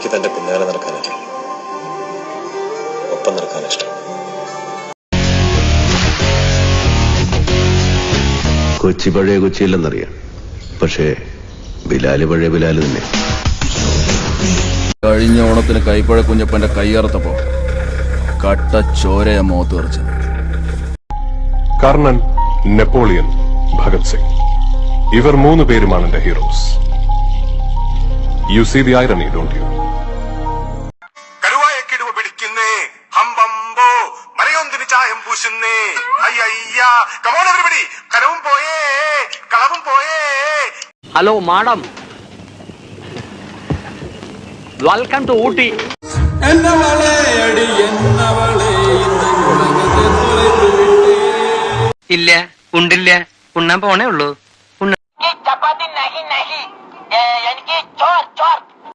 എനിക്ക് തന്റെ പിന്നാലെ നടക്കാനല്ല, ഒപ്പം നടക്കാൻ ഇഷ്ടം. കൊച്ചി പഴയ കൊച്ചിയില്ലെന്നറിയാം, പക്ഷേ ബിലാല് പഴയ ബിലാല് തന്നെ. കഴിഞ്ഞ ഓണത്തിന് കൈപ്പഴ കുഞ്ഞപ്പന്റെ കൈയറുത്തപ്പോ കട്ട ചോരയ മോത്ത് തെറിച്ചു. കർണൻ, നെപ്പോളിയൻ, ഭഗത് സിംഗ്, ഇവർ 3 പേരുമാണ് എന്റെ heroes. You see the irony, don't you? കരുവായക്കിടുവ പിടിക്കുന്നേ, ഹംബംബോ മലയൊന്തിന് ചായം പൂശുന്നേ, അയ്യ കമോൺ എവരിബഡി, കരവും പോയേ കളവും പോയേ. Hello madam, welcome to Ooty. ഇല്ല, ഉണ്ടില്ല, ഉണ്ണാൻ പോണേ ഉള്ളൂ. ചപ്പാത്തി എനിക്ക് ചോർ ചോർ